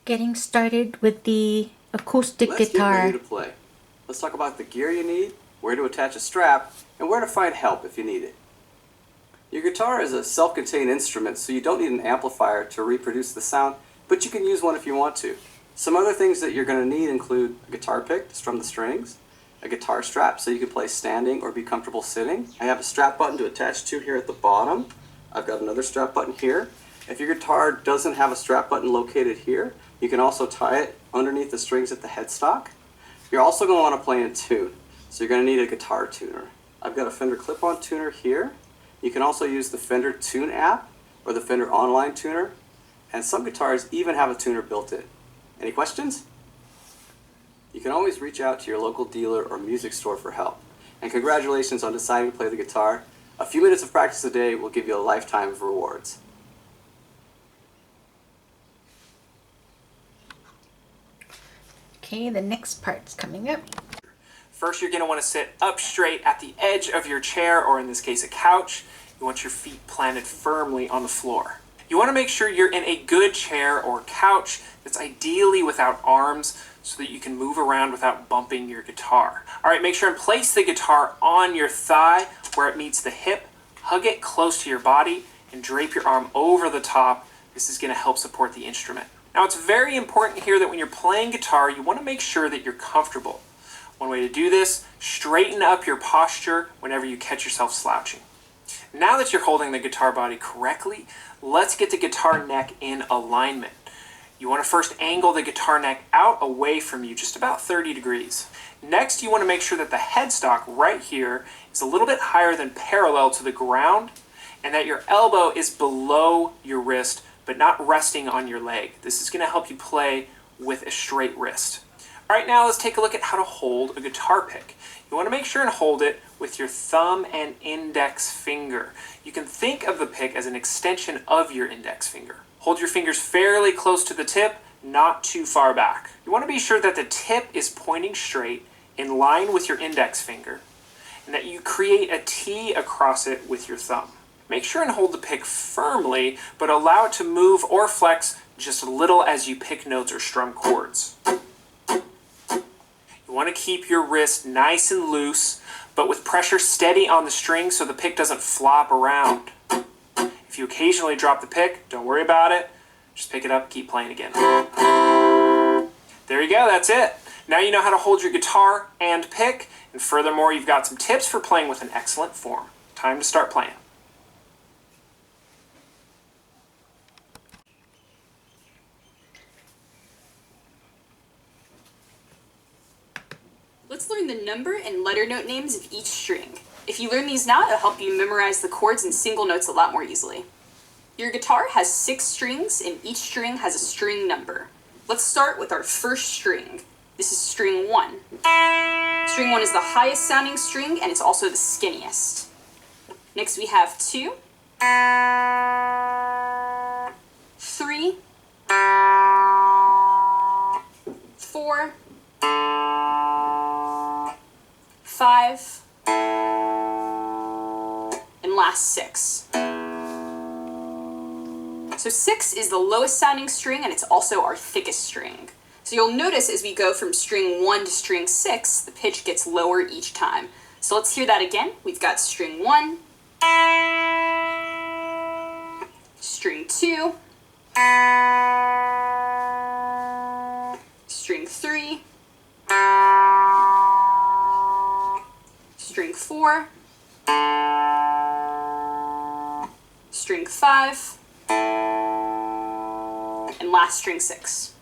Getting started with the acoustic Let's guitar. get ready to play. Let's talk about the gear you need, where to attach a strap, and where to find help if you need it. Your guitar is a self-contained instrument, so you don't need an amplifier to reproduce the sound, but you can use one if you want to. Some other things that you're going to need include a guitar pick to strum the strings, a guitar strap so you can play standing or be comfortable sitting. I have a strap button to attach to here at the bottom. I've got another strap button here. If your guitar doesn't have a strap button located here, you can also tie it underneath the strings at the headstock. You're also going to want to play in tune, so you're going to need a guitar tuner. I've got a Fender clip-on tuner here. You can also use the Fender Tune app or the Fender Online Tuner, and some guitars even have a tuner built in. Any questions? You can always reach out to your local dealer or music store for help. And congratulations on deciding to play the guitar. A few minutes of practice a day will give you a lifetime of rewards. Okay, the next part's coming up. First, you're going to want to sit up straight at the edge of your chair, or in this case, a couch. You want your feet planted firmly on the floor. You want to make sure you're in a good chair or couch that's ideally without arms so that you can move around without bumping your guitar. All right, make sure and place the guitar on your thigh where it meets the hip. Hug it close to your body and drape your arm over the top. This is going to help support the instrument. Now, it's very important here that when you're playing guitar, you want to make sure that you're comfortable. One way to do this, straighten up your posture whenever you catch yourself slouching. Now that you're holding the guitar body correctly, let's get the guitar neck in alignment. You want to first angle the guitar neck out away from you, just about 30 degrees. Next, you want to make sure that the headstock right here is a little bit higher than parallel to the ground, and that your elbow is below your wrist, but not resting on your leg. This is going to help you play with a straight wrist. All right, now let's take a look at how to hold a guitar pick. You want to make sure and hold it with your thumb and index finger. You can think of the pick as an extension of your index finger. Hold your fingers fairly close to the tip, not too far back. You want to be sure that the tip is pointing straight in line with your index finger, and that you create a T across it with your thumb. Make sure and hold the pick firmly, but allow it to move or flex just a little as you pick notes or strum chords. You want to keep your wrist nice and loose, but with pressure steady on the string so the pick doesn't flop around. If you occasionally drop the pick, don't worry about it. Just pick it up and keep playing again. There you go, that's it. Now you know how to hold your guitar and pick, and furthermore, you've got some tips for playing with an excellent form. Time to start playing. Let's learn the number and letter note names of each string. If you learn these now, it'll help you memorize the chords and single notes a lot more easily. Your guitar has 6 strings, and each string has a string number. Let's start with our first string. This is string 1. String 1 is the highest sounding string, and it's also the skinniest. Next we have 2, 3, 4, 5, and last 6. So 6 is the lowest sounding string, and it's also our thickest string. So you'll notice as we go from string 1 to string 6, the pitch gets lower each time. So let's hear that again. We've got string 1, string 2, string 3, string 4, string 5, and last string 6.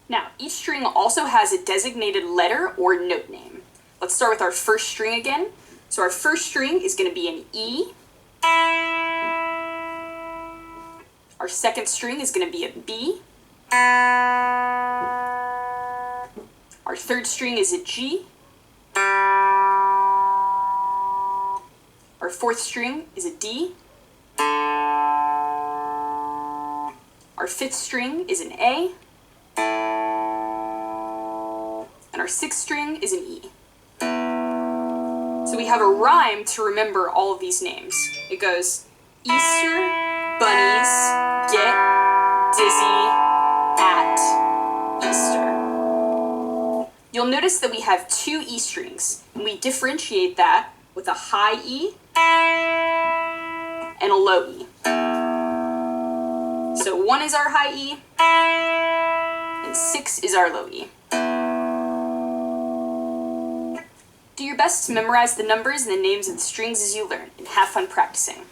Now, each string also has a designated letter or note name. Let's start with our first string again. So our first string is going to be an E. Our second string is going to be a B. Our third string is a G. Our fourth string is a D. Our fifth string is an A. And our sixth string is an E. So we have a rhyme to remember all of these names. It goes, Easter bunnies get dizzy at Easter. You'll notice that we have two E strings, and we differentiate that with a high E and a low E. So 1 is our high E, and 6 is our low E. Do your best to memorize the numbers and the names of the strings as you learn, and have fun practicing.